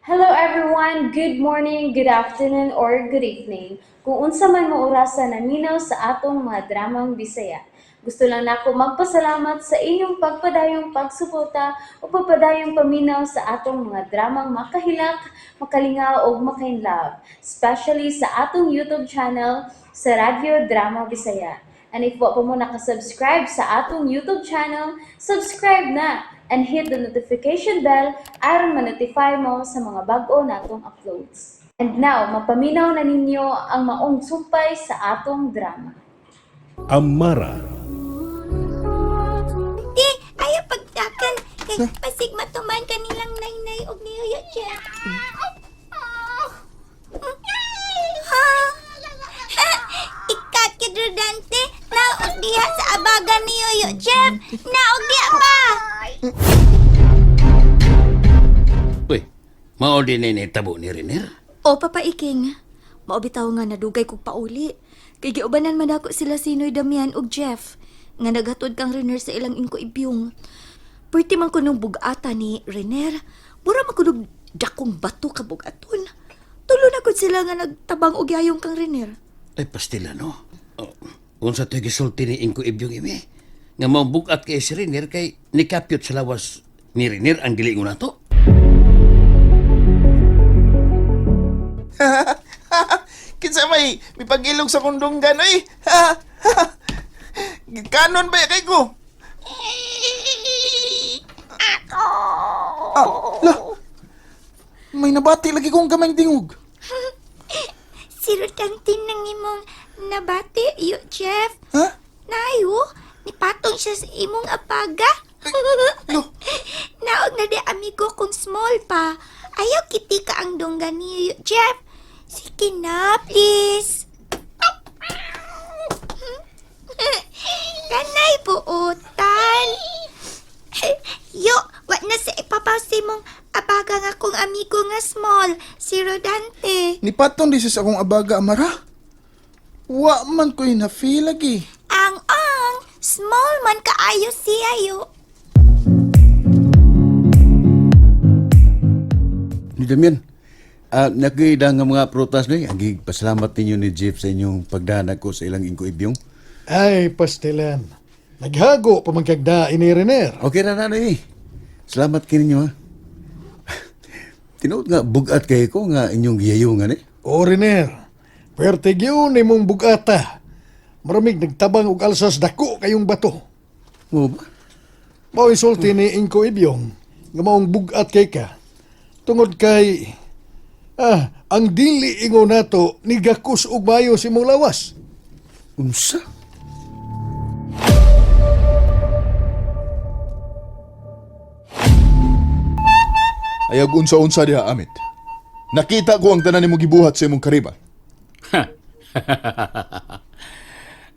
Hello everyone, good morning, good afternoon, or good evening. Kung unsa man mo orasan naminaw sa atong mga dramang Bisaya. Gusto lang nako magpasalamat sa inyong pagpadayong pagsuporta o pagpadayong paminaw sa atong mga dramang makahilak, makalingaw o makainlove, especially sa atong YouTube channel sa Radyo Drama Bisaya. And if wa pa mo nakasubscribe sa atong YouTube channel, subscribe na and hit the notification bell aron ma-notify mo sa mga bag-o natong uploads. And now, mapaminaw na ninyo ang maong sumpay sa atong drama. Amara, Di, ayaw pagdakan. Kay pasig matuman kanilang naynay og niyo Jeff. Ha? Ikakidrodante, naog diha sa abaga niyo Jeff. Naog diha pa. Uy, mao din ni tabo ni Riner. O, Papa Iking. Maobitaw nga nadugay kog pauli. Kay giubanan man ako sila Sinoy Damian ug Jeff. Nga naghatod kang Riner sa ilang ingko ibyong. Perti man kunong bugata ni Riner. Mura man kunong dakong bato ka bugaton. Tulo na gud sila nga nagtabang og yayong kang Riner. Ay, pastila, no? Oh, unsa to'y gisulti ni Inko Ibyong imi? Nga mao bugat kay si Riner kay nikapyot sa lawas ni Riner ang gilingon nato. Kinsa may pag-ilog sa kundunggan ay. Kanon ba kay ko? Lah. May nabati lagi kong kamay tingog. Si Rodantin nang imong nabati, yo Jeff. Ha? Nayo, nipatong siya sa imong apaga. Lo. Naog na di amigo kung small pa. Ayaw kiti ka ang dongga niyo, Jeff. Sige na, please. Kanay buotan. Yo, wag na sa ipapawsi mong abaga nga kong amigo nga small, si Rodante. Nipatong di sa akong abaga amara. Wa man ko'y na-feel lagi. Ang small man kaayo siya yo. Ni Damian, nakita nga mga prutas ni, agi pasalamat ninyo ni Jeff sa inyong pagdahanag ko sa ilang Inko Ibyong. ay pastilan. Naghago pa magkagda ini Riner. Okay na nanay. Salamat kini ninyo ha. Tinuod nga bugat kay ko nga inyong giyayungan eh. O Riner, pertigyo ni mong bugata. Maramig nagtabang og alsas dako kayong bato. Mo ba? Mao isulti ni Inko Ibyong nga maong bugat kay ka. Tungod kay ang dili ingo nato ni gakus og mayo si mong lawas. Unsa? Ayag unsa-unsa diha amit. Nakita ko ang tanan nimo gibuhat sa imong kariba.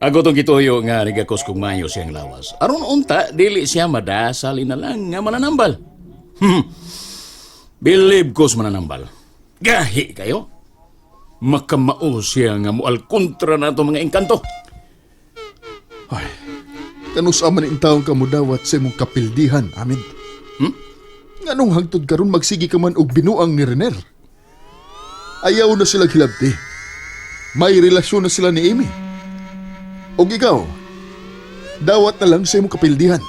Ako tong gituyo nga nagakos kong mayo siyang lawas. Aron unta, dili siya madasali na lang nga mananambal. Believe ko sa mananambal. Gahi kayo. Makamao siya nga mual kontra na itong mga engkanto. Kanus aman in taong kamudawat sa imong kapildihan, Amid. Nganong hangtod karon magsigi ka man og binuang ni Riner? Ayaw na sila hilabti. May relasyon na sila ni Amy. Og ikaw, dawat na lang sa imong kapildihan.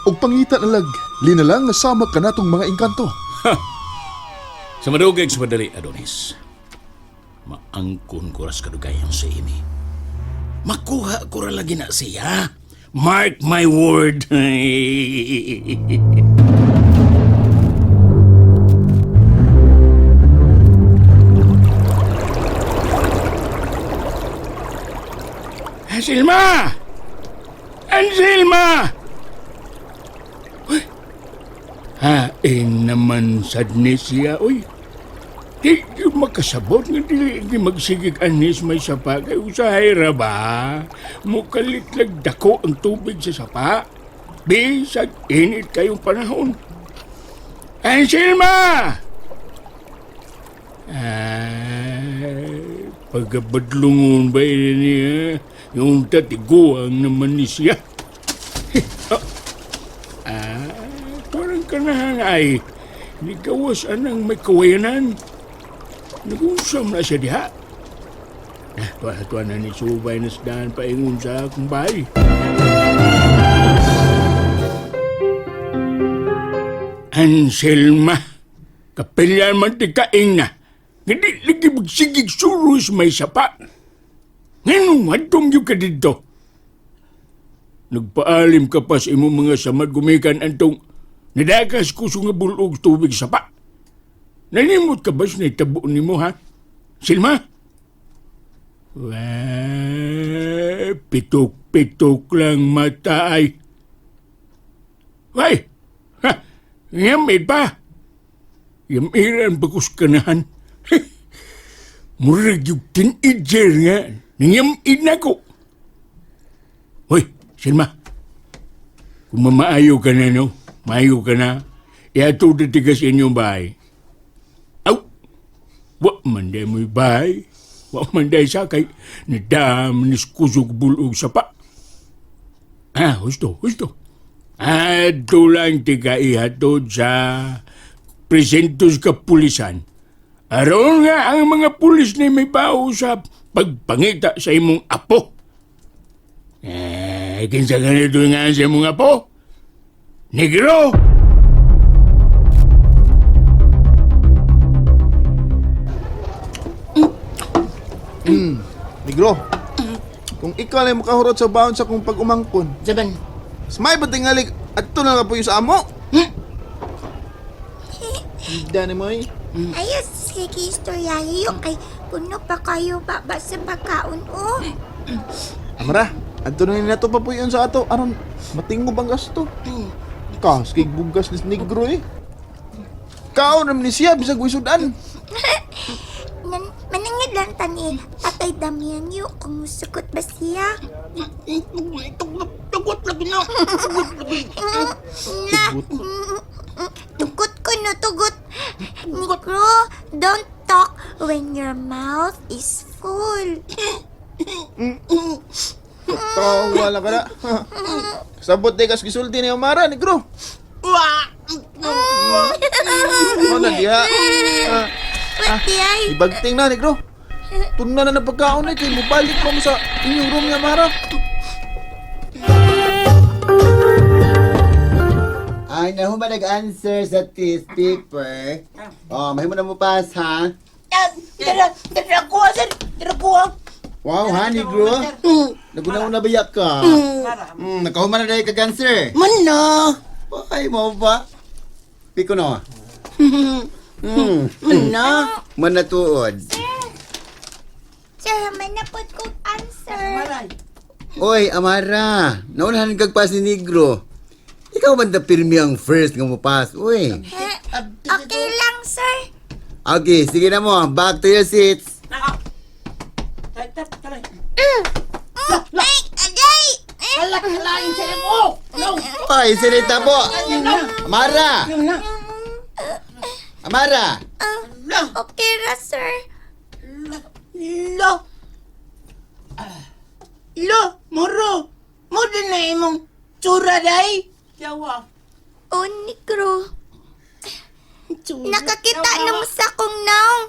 Og pangita na lag, linalang nga sama ka natong mga engkanto. Sa madugay sa madali, Adonis, maangkon ko ras kadugayan sa imi. Makuha ko ra lagi na siya. Mark my word. Anselma! Anselma! Hain naman sad ni siya, oy. Di makasabot nga di magsigig anis may sapa kay usahay ra ba? Mukalitlag dako ang tubig sa sapa. Bisag init kayong panahon. Anselma! Pagabadlungon ba niya? Yung tatiguang naman ni siya. Parang kanahan ay Ni gawas anang may kawayanan. Nag-usam na siya diha. Tuwa na ni Subay na sdaan paingon sa akong bahay. Anselma, kapilyan man ti kaing na. Hindi lagi magsigig suros may sapa. Ngayon, matong yung ka dito. Nagpaalim ka pa sa imong mga samad gumikan antong nadakas ko nga bulog tubig sapa. Nalimot ka ba sa naitabo ni mo, ha? Silma? Pitok-pitok lang mata ay. Ay! Ha! Ngamit pa! Yamiran bagus kanahan. Murag yung teenager nga. Nangyamid na ko. Hoy, Silma. Kung mamaayo ka na, no? Maayo ka na. Iato dati sa inyong bahay. Aw! Wa man day mo'y bahay. Wa man day sakay. Nadam nis kusog bulog sa pa. Husto. Ato lang tiga ihatod sa presentos kapulisan. Aron nga ang mga pulis na may bao sa pagpangita sa imong apo. Kinsa ganito nga sa imong apo? Negro! Negro, kung ikaw ay makahurot sa baon sa kong pag-umangkon, Saban, smay ba tingali at ito na nga po yung sa amo? Hindi na mo eh. Ayos, sige, istoryahe yung kay puno pa kayo baba sa pagkaon, oh. Amara, ato na nato pa po yun sa ato. Aron, matingo bang gasto? Kas, kay bugas ni Negro eh. Kao naman ni siya, bisag wisudan. Manangid lang tani, Tatay Damian yung kung sukot ba siya? tugot lagi na. Na, tugot ko no, tugot. Negro, don't talk when your mouth is full. Tawa lang ka na. Sabot de kas gisulti ni Amara, Negro. Ano na diha? Pati ay, Ibagting na, Negro. Tuna na na pagkaon eh, kay mubalik pa mo sa inyong room ni Amara. Ay, nahu ba nag-answer sa test paper? Oh, mahimo na mo pass, ha? Dara kuha. Wow, ha, negro? Naguna-una bayak ka? Nakahuman na dahil kag-answer? Man na. Ay, mo ba? Piko no? Man na. Manatuod. sir, manapot kong answer. Oy, Amara, naunahan kag pass ni negro. Ikaw man da pirmi ang first nga mo pass, uy. Okay lang, sir. Okay, sige na mo. Back to your seats. Ay, agay! Lain sa mo. Oy, sinita po. Amara! Amara! Okay ra, sir. Lo, moro. Mo din na imong tsura day. Yawa. Oh, Negro. Tsura. Nakakita na mo sa akong naong.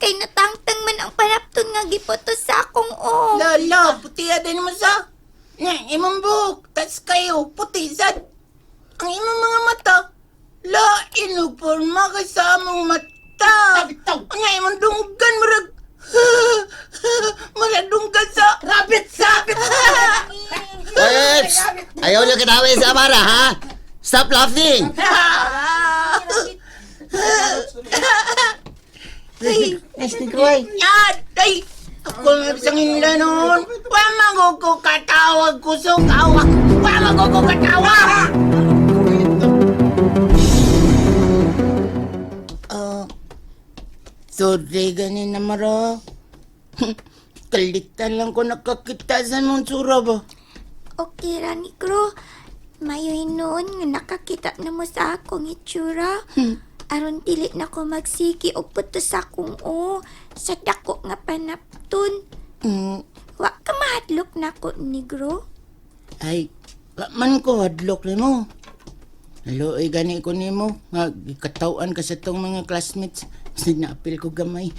Kay natangtang man ang panapton nga gipoto sa akong oh. Lala, puti din mo sa. Nga, imong buhok. Tas kayo, puti sad. Ang imong mga mata. La, inuporma ka sa among mata. Nga, imong dunggan marag. Maladunggan sa rabbit sabit. Oy, ayaw niyo kitawin si Amara, ha? Stop laughing! Nice to cry. Yan! Ay! Ako nga isang hinla noon. Wamago ko katawag kusog awak. Wamago ko katawag! Sorry ganin na mara. Kalitan lang ko nakakita sa mong tsura ba? Okay ra, Negro. Mayoy noon nga nakakita na mo sa akong itsura. Aron dili na ko magsigi og putos sa akong o sa dako nga panapton. Wa ka mahadlok na ko, Negro. Ay, wa man ko hadlok ni mo. Hello, gani ko nimo. Nga, gikatawan ka sa tong mga classmates. Sige na apil ko gamay.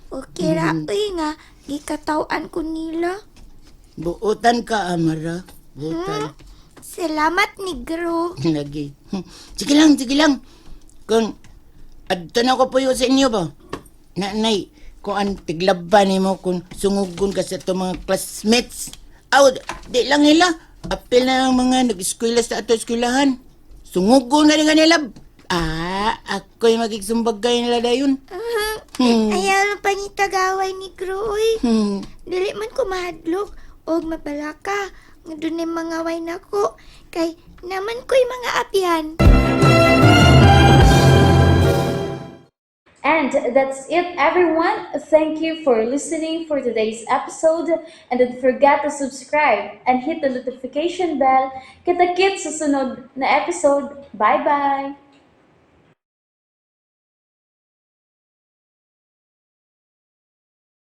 Okay ra, nga, gikatawan ko nila. Buutan ka, Amara. Buutan. Salamat, negro. Lagi. Sige lang. Kung adto na ko puyo sa inyo ba? Nanay, kung ang tiglaban mo kung sungugon ka sa itong mga classmates. Aw, di lang nila. Apil na lang mga nag-eskwela sa ato eskwelahan. Sungugon na rin nila. Ako'y magigsumbagay nila dayon. Ayaw na pangitagaway, negro, uy. Dili man ko mahadlok. Og mabalaka. Nga doon ay mga way nako. Kay naman ko'y mga apyan. And that's it, everyone. Thank you for listening for today's episode. And don't forget to subscribe and hit the notification bell. Kita-kits sa sunod na episode. Bye-bye!